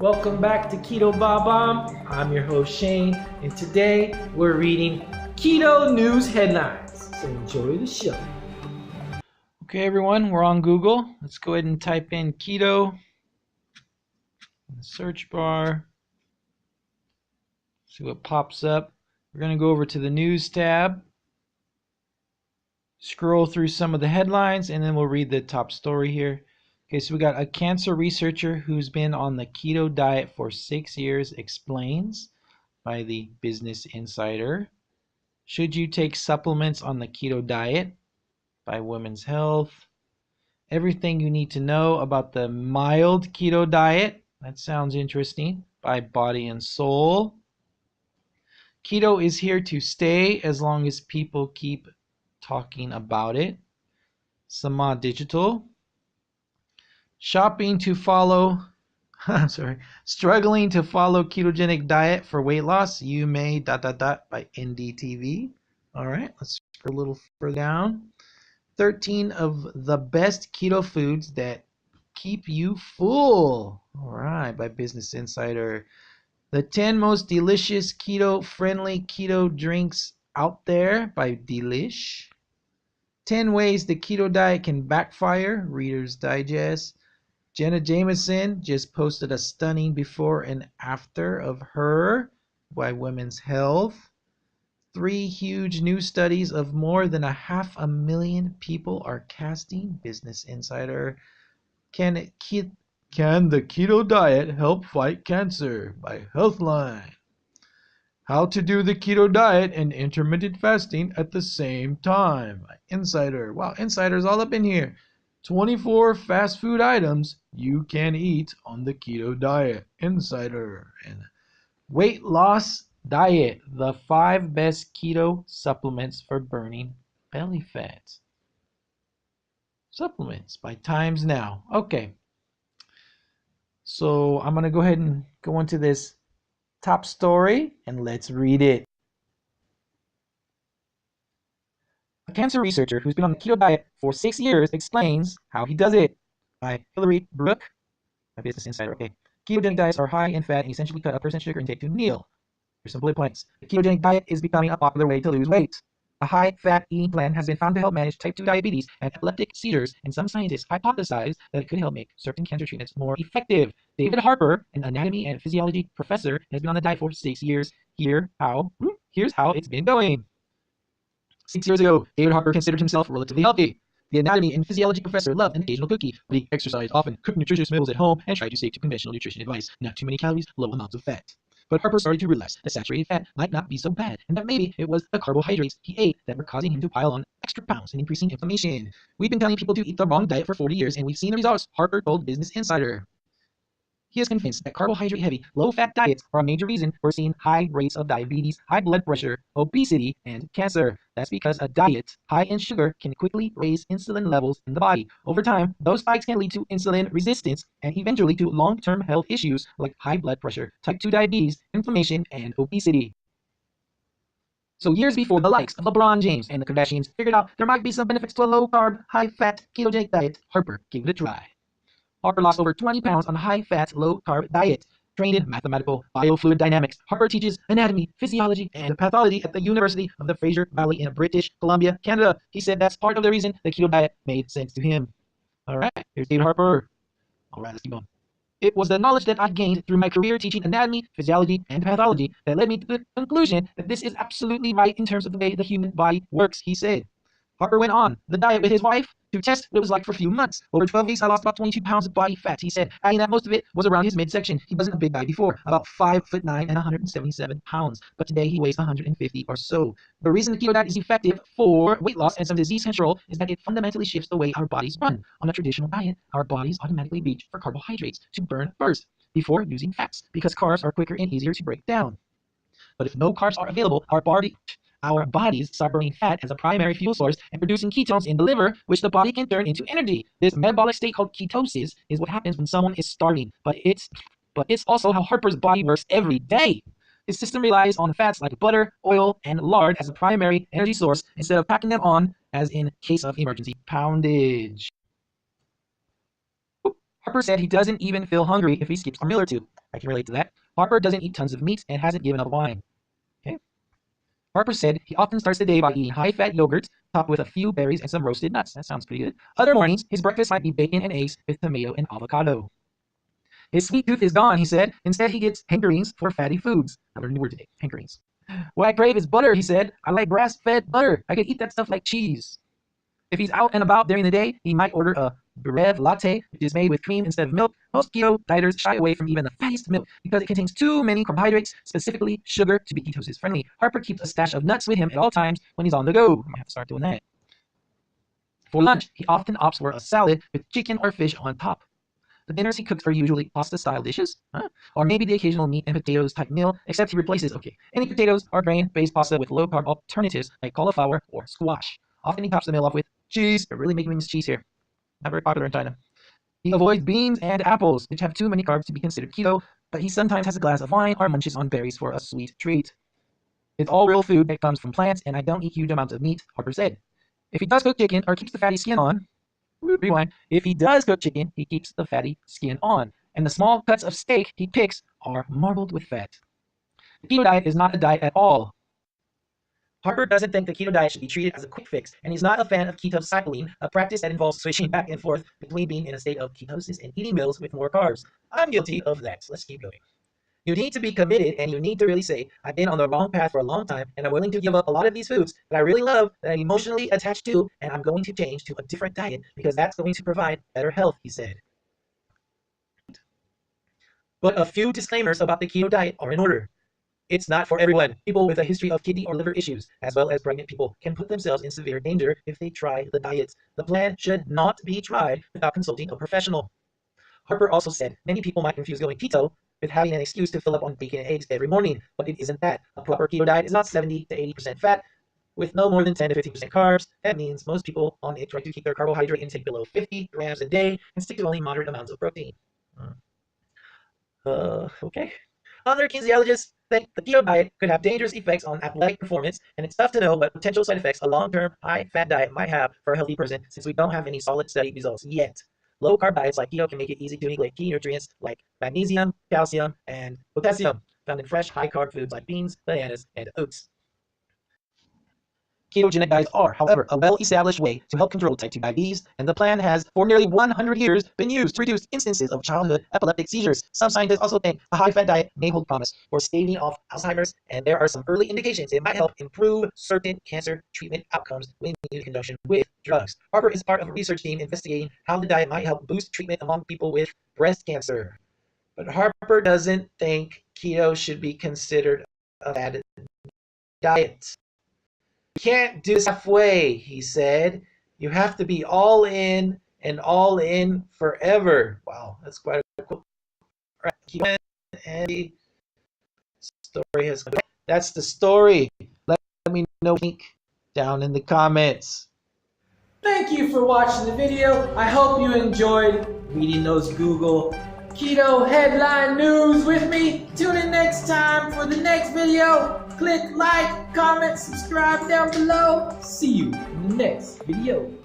Welcome back to Keto Bomb. I'm your host Shane, and today we're reading Keto News Headlines. So enjoy the show. Okay, everyone, we're on Google. Let's go ahead and type in keto in the search bar. See what pops up. We're going to go over to the news tab, scroll through some of the headlines, and then we'll read the top story here. Okay, so we got a cancer researcher who's been on the keto diet for 6 years explains by the Business Insider. Should you take supplements on the keto diet by Women's Health. Everything you need to know about the mild keto diet. That sounds interesting. By Body and Soul. Keto is here to stay as long as people keep talking about it. Sama Digital. Shopping to follow, struggling to follow ketogenic diet for weight loss, you may ... by NDTV. All right, let's scroll a little further down. 13 of the best keto foods that keep you full. All right, by Business Insider. The 10 most delicious keto-friendly keto drinks out there by Delish. 10 ways the keto diet can backfire, Reader's Digest. Jenna Jameson just posted a stunning before and after of her by Women's Health. 3 huge new studies of more than 500,000 people are casting, Business Insider. Can the keto diet help fight cancer by Healthline? How to do the keto diet and intermittent fasting at the same time by Insider. Wow, Insider's all up in here. 24 fast food items you can eat on the keto diet, Insider. And weight loss diet, the 5 best keto supplements for burning belly fat. Supplements by Times Now. Okay, so I'm going to go ahead and go into this top story and let's read it. A cancer researcher who's been on the keto diet for 6 years explains how he does it by Hillary Brooke, by Business Insider. Okay, ketogenic diets are high in fat and essentially cut a percent sugar intake to nil. Here's some bullet points. The ketogenic diet is becoming a popular way to lose weight. A high-fat eating plan has been found to help manage type 2 diabetes and epileptic seizures, and some scientists hypothesize that it could help make certain cancer treatments more effective. David Harper, an anatomy and physiology professor, has been on the diet for 6 years. Here's how it's been going. 6 years ago, David Harper considered himself relatively healthy. The anatomy and physiology professor loved an occasional cookie, but he exercised often, cooked nutritious meals at home, and tried to stick to conventional nutrition advice. Not too many calories, low amounts of fat. But Harper started to realize that saturated fat might not be so bad, and that maybe it was the carbohydrates he ate that were causing him to pile on extra pounds and increasing inflammation. We've been telling people to eat the wrong diet for 40 years, and we've seen the results, Harper told Business Insider. He is convinced that carbohydrate-heavy, low-fat diets are a major reason we're seeing high rates of diabetes, high blood pressure, obesity, and cancer. That's because a diet high in sugar can quickly raise insulin levels in the body. Over time, those spikes can lead to insulin resistance and eventually to long-term health issues like high blood pressure, type 2 diabetes, inflammation, and obesity. So years before the likes of LeBron James and the Kardashians figured out there might be some benefits to a low-carb, high-fat ketogenic diet, Harper gave it a try. Harper lost over 20 pounds on a high-fat, low-carb diet. Trained in mathematical biofluid dynamics, Harper teaches anatomy, physiology, and pathology at the University of the Fraser Valley in British Columbia, Canada. He said that's part of the reason the keto diet made sense to him. All right, here's David Harper. All right, let's keep going. It was the knowledge that I gained through my career teaching anatomy, physiology, and pathology that led me to the conclusion that this is absolutely right in terms of the way the human body works, he said. Harper went on the diet with his wife to test what it was like for a few months. Over 12 weeks, I lost about 22 pounds of body fat, he said, adding that most of it was around his midsection. He wasn't a big guy before, about 5'9" and 177 pounds, but today he weighs 150 or so. The reason the keto diet is effective for weight loss and some disease control is that it fundamentally shifts the way our bodies run. On a traditional diet, our bodies automatically reach for carbohydrates to burn first before using fats, because carbs are quicker and easier to break down. But if no carbs are available, our bodies start burning fat as a primary fuel source and producing ketones in the liver, which the body can turn into energy. This metabolic state called ketosis is what happens when someone is starving, but it's also how Harper's body works every day. His system relies on fats like butter, oil, and lard as a primary energy source instead of packing them on as in case of emergency poundage. Harper said he doesn't even feel hungry if he skips a meal or two. I can relate to that. Harper doesn't eat tons of meat and hasn't given up wine. Okay. Harper said he often starts the day by eating high-fat yogurt topped with a few berries and some roasted nuts. That sounds pretty good. Other mornings, his breakfast might be bacon and eggs with tomato and avocado. His sweet tooth is gone, he said. Instead, he gets hankerings for fatty foods. I learned a new word today, hankerings. What I crave is butter, he said. I like grass-fed butter. I could eat that stuff like cheese. If he's out and about during the day, he might order a Brev latte, which is made with cream instead of milk. Most keto dieters shy away from even the fattiest milk because it contains too many carbohydrates, specifically sugar, to be ketosis friendly. Harper keeps a stash of nuts with him at all times when he's on the go. I have to start doing that. For lunch, he often opts for a salad with chicken or fish on top. The dinners he cooks are usually pasta-style dishes, or maybe the occasional meat and potatoes type meal, except he replaces, any potatoes or grain-based pasta with low-carb alternatives like cauliflower or squash. Often he tops the meal off with cheese. They're really making me use cheese here. Not very popular in China. He avoids beans and apples, which have too many carbs to be considered keto, but he sometimes has a glass of wine or munches on berries for a sweet treat. It's all real food that comes from plants, and I don't eat huge amounts of meat, Harper said. If he does cook chicken or keeps the fatty skin on, rewind. If he does cook chicken, he keeps the fatty skin on, and the small cuts of steak he picks are marbled with fat. The keto diet is not a diet at all. Harper doesn't think the keto diet should be treated as a quick fix, and he's not a fan of ketocycling, a practice that involves switching back and forth between being in a state of ketosis and eating meals with more carbs. I'm guilty of that. Let's keep going. You need to be committed, and you need to really say, I've been on the wrong path for a long time, and I'm willing to give up a lot of these foods that I really love, that I'm emotionally attached to, and I'm going to change to a different diet because that's going to provide better health, he said. But a few disclaimers about the keto diet are in order. It's not for everyone. People with a history of kidney or liver issues, as well as pregnant people, can put themselves in severe danger if they try the diet. The plan should not be tried without consulting a professional. Harper also said many people might confuse going keto with having an excuse to fill up on bacon and eggs every morning, but it isn't that. A proper keto diet is not 70 to 80% fat with no more than 10 to 15% carbs. That means most people on it try to keep their carbohydrate intake below 50 grams a day and stick to only moderate amounts of protein. Okay. Other kinesiologists think the keto diet could have dangerous effects on athletic performance, and it's tough to know what potential side effects a long-term high-fat diet might have for a healthy person since we don't have any solid study results yet. Low-carb diets like keto can make it easy to neglect key nutrients like magnesium, calcium, and potassium found in fresh, high-carb foods like beans, bananas, and oats. Ketogenic diets are, however, a well-established way to help control type 2 diabetes, and the plan has, for nearly 100 years, been used to reduce instances of childhood epileptic seizures. Some scientists also think a high-fat diet may hold promise for staving off Alzheimer's, and there are some early indications it might help improve certain cancer treatment outcomes when used in conjunction with drugs. Harper is part of a research team investigating how the diet might help boost treatment among people with breast cancer. But Harper doesn't think keto should be considered a bad diet. You can't do this halfway, he said. You have to be all in and all in forever. Wow, that's quite a quote. All right, keep on, and story has come. That's the story. Let me know down in the comments. Thank you for watching the video. I hope you enjoyed reading those Google Keto Headline News with me. Tune in next time for the next video. Click like, comment, subscribe down below. See you in the next video.